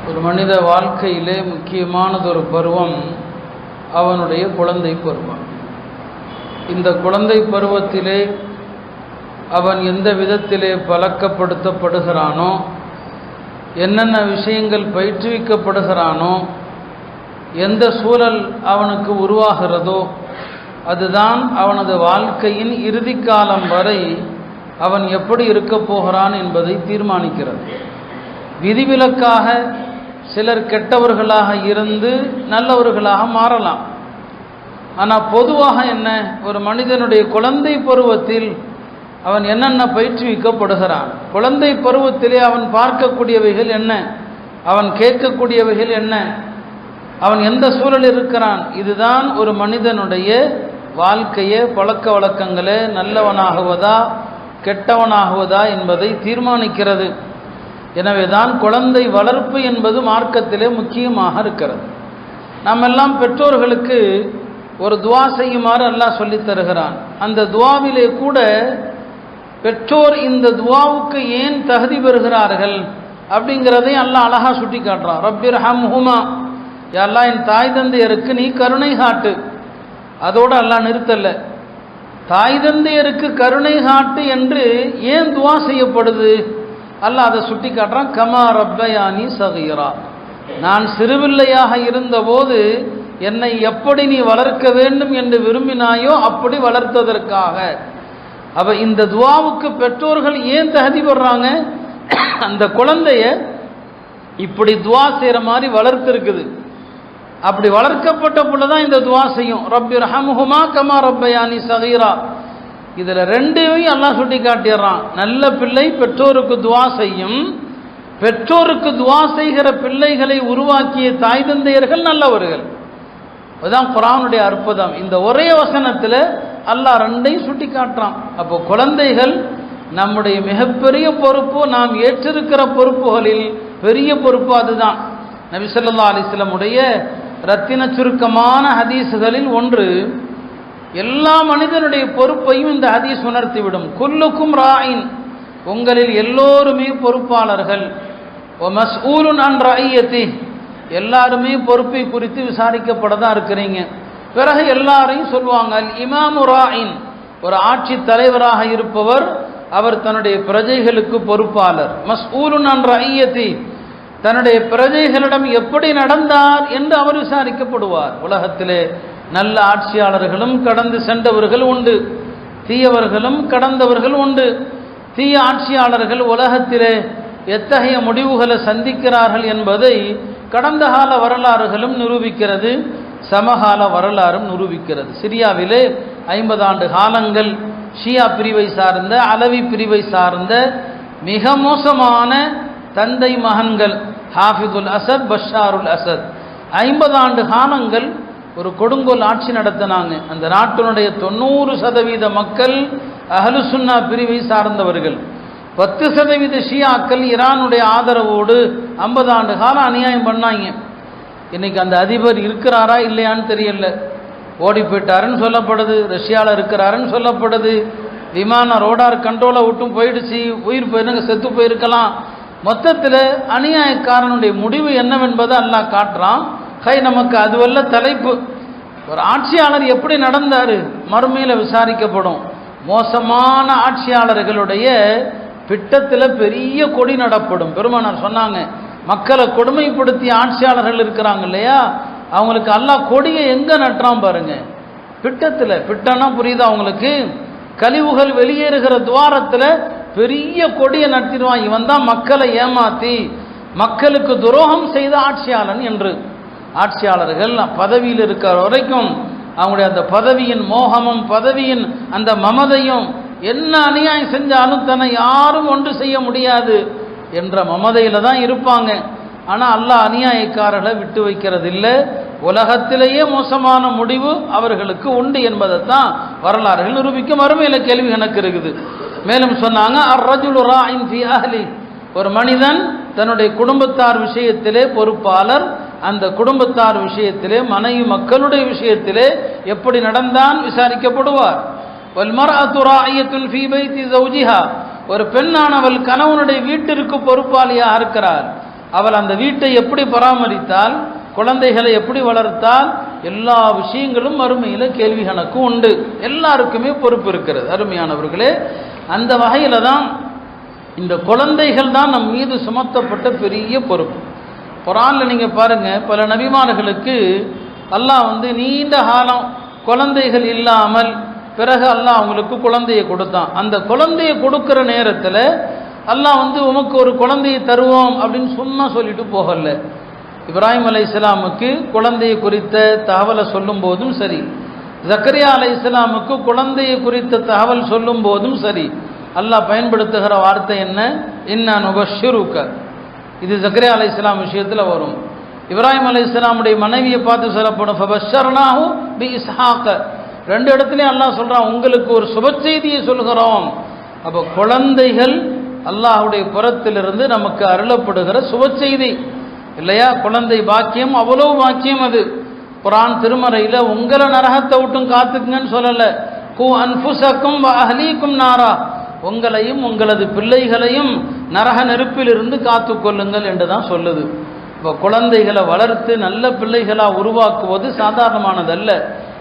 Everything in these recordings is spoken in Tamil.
ஒரு மனித வாழ்க்கையிலே முக்கியமானதொரு பருவம் அவனுடைய குழந்தை பருவம். இந்த குழந்தை பருவத்திலே அவன் எந்த விதத்திலே பழக்கப்படுத்தப்படுகிறானோ, என்னென்ன விஷயங்கள் பயிற்றுவிக்கப்படுகிறானோ, எந்த சூழல் அவனுக்கு உருவாகிறதோ அதுதான் அவனது வாழ்க்கையின் இறுதி காலம் வரை அவன் எப்படி இருக்கப் போகிறான் என்பதை தீர்மானிக்கிறது. விதிவிலக்காக சிலர் கெட்டவர்களாக இருந்து நல்லவர்களாக மாறலாம். ஆனால் பொதுவாக என்ன, ஒரு மனிதனுடைய குழந்தை பருவத்தில் அவன் என்னென்ன பயிற்றுவிக்கப்படுகிறான், குழந்தை பருவத்திலே அவன் பார்க்கக்கூடியவைகள் என்ன, அவன் கேட்கக்கூடியவைகள் என்ன, அவன் எந்த சூழல் இருக்கிறான், இதுதான் ஒரு மனிதனுடைய வாழ்க்கையை பழக்க வழக்கங்களே நல்லவனாகுவதா கெட்டவனாகுவதா என்பதை தீர்மானிக்கிறது. எனவே தான் குழந்தை வளர்ப்பு என்பது மார்க்கத்திலே முக்கியமாக இருக்கிறது. நாம் எல்லாம் பெற்றோர்களுக்கு ஒரு துவா செய்யுமாறு அல்லாஹ் சொல்லித் தருகிறான். அந்த துவாவிலே கூட பெற்றோர் இந்த துவாவுக்கு ஏன் தகுதி பெறுகிறார்கள் அப்படிங்கிறதை அல்லாஹ் அழகா சுட்டி காட்டுறான். ரப்பிர்ஹம்ஹுமா, யா அல்லாஹ் என் தாய் தந்தையருக்கு நீ கருணை காட்டு. அதோடு அல்லாஹ் நிறுத்தல்ல, தாய் தந்தையருக்கு கருணை காட்டு என்று ஏன் துவா செய்யப்படுது, அல்லாஹ் அதை சுட்டி காட்டுறான். கமா ரப்பயானி சகீரா, நான் சிறுபிள்ளையாக இருந்தபோது என்னை எப்படி நீ வளர்க்க வேண்டும் என்று விரும்பினாயோ அப்படி வளர்த்ததற்காக. அப்ப இந்த துவாவுக்கு பெற்றோர்கள் ஏன் தகுதி பெறாங்க, அந்த குழந்தைய இப்படி துவா செய்யற மாதிரி வளர்த்திருக்குது. அப்படி வளர்க்கப்பட்ட புள்ளதான் இந்த துவா செய்யும். ரப்பிர்ஹம்ஹுமா கமா ரப்பயானி சகீரா. இதுல ரெண்டையும் அல்லாஹ் சுட்டி காட்டிடுறான். நல்ல பிள்ளை பெற்றோருக்கு துவா செய்யும், பெற்றோருக்கு துவா செய்கிற பிள்ளைகளை உருவாக்கிய தாய் தந்தையர்கள் நல்லவர்கள். அதுதான் குர்ஆனுடைய அற்புதம். இந்த ஒரே வசனத்தில் அல்லாஹ் ரெண்டையும் சுட்டி காட்டுறான். அப்போ குழந்தைகள் நம்முடைய மிகப்பெரிய பொறுப்பு, நாம் ஏற்றிருக்கிற பொறுப்புகளில் பெரிய பொறுப்பு அதுதான். நபி ஸல்லல்லாஹு அலைஹி வஸல்லம் உடைய ரத்தின சுருக்கமான ஹதீஸுகளில் ஒன்று, எல்லா மனிதனுடைய பொறுப்பையும் இந்த ஹதீஸ் உணர்த்திவிடும். குல்லுக்கும் ராயின், உங்களில் எல்லோருமே பொறுப்பாளர்கள். வ மஸ்ஊலுன் அன் ரஅய்யதி, எல்லாருமே பொறுப்பை குறித்து விசாரிக்கப்படதான் இருக்கிறீங்க. பிறகு எல்லாரையும் சொல்லுவாங்க, அல் இமாமு ராயின், ஒரு ஆட்சி தலைவராக இருப்பவர் அவர் தன்னுடைய பிரஜைகளுக்கு பொறுப்பாளர். மஸ்ஊலுன் அன் ரஅய்யதி, தன்னுடைய பிரஜைகளிடம் எப்படி நடந்தார் என்று அவர் விசாரிக்கப்படுவார். உலகத்திலே நல்ல ஆட்சியாளர்களும் கடந்து சென்றவர்கள் உண்டு, தீயவர்களும் கடந்தவர்கள் உண்டு. தீய ஆட்சியாளர்கள் உலகத்திலே எத்தகைய முடிவுகளை சந்திக்கிறார்கள் என்பதை கடந்த கால வரலாறுகளும் நிரூபிக்கிறது, சமகால வரலாறும் நிரூபிக்கிறது. சிரியாவிலே 50 ஆண்டு காலங்கள் ஷியா பிரிவை சார்ந்த அலவி பிரிவை சார்ந்த மிக மோசமான தந்தை மகன்கள் ஹாஃபிதுல் அசத், பஷாருல் அசத் 50 ஆண்டு காலங்கள் ஒரு கொடுங்கோல் ஆட்சி நடத்தினாங்க. அந்த நாட்டினுடைய 90% மக்கள் அஹ்லு சுன்னா பிரிவை சார்ந்தவர்கள். 10% ஷியாக்கள் ஈரானுடைய ஆதரவோடு 50 ஆண்டு காலம் அநியாயம் பண்ணாங்க. இன்னைக்கு அந்த அதிபர் இருக்கிறாரா இல்லையான்னு தெரியல. ஓடி போயிட்டாருன்னு சொல்லப்படுது, ரஷ்யாவில் இருக்கிறாருன்னு சொல்லப்படுது. விமான ரோடார் கண்ட்ரோலை விட்டும் போயிடுச்சு, உயிர் போயிருங்க, செத்து போயிருக்கலாம். மொத்தத்தில் அநியாயக்காரனுடைய முடிவு என்னவென்பதை அல்லாஹ் காட்டுறான். நமக்கு அதுவல்ல தலைப்பு. ஒரு ஆட்சியாளர் எப்படி நடந்தாரு மறுமையில் விசாரிக்கப்படும். மோசமான ஆட்சியாளர்களுடைய பிட்டத்தில் பெரிய கொடி நடப்படும். பெருமானார் சொன்னாங்க, மக்களை கொடுமைப்படுத்திய ஆட்சியாளர்கள் இருக்கிறாங்க இல்லையா, அவங்களுக்கு அல்லாஹ் கொடியை எங்க நட்டுறான் பாருங்க, பிட்டத்தில். பிட்டனா புரியுதா அவங்களுக்கு, கழிவுகள் வெளியேறுகிற துவாரத்தில் பெரிய கொடியை நட்டிடுவான். இவன் தான் மக்களை ஏமாத்தி மக்களுக்கு துரோகம் செய்த ஆட்சியாளன் என்று. ஆட்சியாளர்கள் பதவியில் இருக்கிற வரைக்கும் அவங்களுடைய அந்த பதவியின் மோகமும் பதவியின் அந்த மமதையும், என்ன அநியாயம் செஞ்சாலும் தன்னை யாரும் ஒன்று செய்ய முடியாது என்ற மமதையில தான் இருப்பாங்க. ஆனால் அல்லாஹ் அநியாயக்காரர்களை விட்டு வைக்கிறது இல்லை. உலகத்திலேயே மோசமான முடிவு அவர்களுக்கு உண்டு என்பதை தான் வரலாறுகள் நிரூபிக்கும். மறுமையில கேள்வி கணக்கு இருக்குது. மேலும் சொன்னாங்க, அர்-ரஜுலு ராயின் ஃபீ அஹ்லி, ஒரு மனிதன் தன்னுடைய குடும்பத்தார் விஷயத்திலே பொறுப்பாளர். அந்த குடும்பத்தார் விஷயத்திலே, மனைவி மக்களுடைய விஷயத்திலே எப்படி நடந்தான் விசாரிக்கப்படுவார். வல்மர்அத்து ராயியத்துன் ஃபீ பைத்தி ஸௌஜிஹா, ஒரு பெண்ணானவள் கணவனுடைய வீட்டிற்கு பொறுப்பாளியாக இருக்கிறார். அவள் அந்த வீட்டை எப்படி பராமரித்தால், குழந்தைகளை எப்படி வளர்த்தால், எல்லா விஷயங்களும் மறுமையில் கேள்வி கணக்கு உண்டு. எல்லாருக்குமே பொறுப்பு இருக்கிறது. அருமையானவர்களே, அந்த வகையில் தான் இந்த குழந்தைகள் தான் நம் மீது சுமத்தப்பட்ட பெரிய பொறுப்பு. குர்ஆன்ல நீங்க பாருங்க, பல நபிமார்களுக்கு அல்லாஹ் நீண்ட காலம் குழந்தைகள் இல்லாமல் பிறகு அல்லாஹ் அவங்களுக்கு குழந்தையை கொடுத்தான். அந்த குழந்தையை கொடுக்கிற நேரத்தில் அல்லாஹ் உமக்கு ஒரு குழந்தையை தருவோம் அப்படின்னு சும்மா சொல்லிட்டு போகல. இப்ராஹிம் அலைஹிஸ்ஸலாமுக்கு குழந்தையை குறித்த தகவலை சொல்லும் போதும் சரி, ஜக்கரியா அலைஹிஸ்ஸலாமுக்கு குழந்தையை குறித்த தகவல் சொல்லும் போதும் சரி, அல்லாஹ் பயன்படுத்துகிற வார்த்தை என்ன? இன்னா நுபஷ்ஷிருக. இது ஜக்கரியா அலைஹிஸ்ஸலாம் விஷயத்தில் வரும். இப்ராஹிம் அலைஹிஸ்ஸலாமுடைய மனைவியை பார்த்து சொல்லப்படும் ஃபபஷ்ஷர்னாஹு பி இஸ்ஹாக. ரெண்டு இடத்துலையும் அல்லாஹ் சொல்றான், உங்களுக்கு ஒரு சுப செய்தியை சொல்கிறோம். அப்போ குழந்தைகள் அல்லாஹ்வுடைய புறத்திலிருந்து நமக்கு அருளப்படுகிற சுப செய்தி இல்லையா? குழந்தை பாக்கியம் அவ்வளவு பாக்கியம். அது குர்ஆன் திருமறையில் உங்களை நரகத்தை விட்டும் காத்துக்குங்கன்னு சொல்லல. கு அன்ஃபுஸக்கும் வ அஹ்லீக்கும் நாரா, உங்களையும் உங்களது பிள்ளைகளையும் நரக நெருப்பிலிருந்து காத்து கொள்ளுங்கள் என்று தான் சொல்லுது. இப்போ குழந்தைகளை வளர்த்து நல்ல பிள்ளைகளாக உருவாக்குவது சாதாரணமானதல்ல.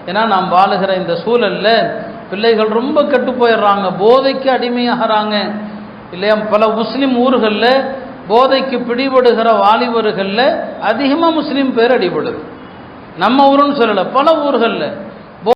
ஏன்னா நாம் வாழுகிற இந்த சூழல்ல பிள்ளைகள் ரொம்ப கெட்டு போயிடுறாங்க, போதைக்கு அடிமையாகிறாங்க இல்லையா? பல முஸ்லீம் ஊர்களில் போதைக்கு பிடிபடுகிற வாலிபர்களில் அதிகமாக முஸ்லீம் பேர் அடிபடுது. நம்ம ஊருன்னு சொல்லலை, பல ஊர்களில்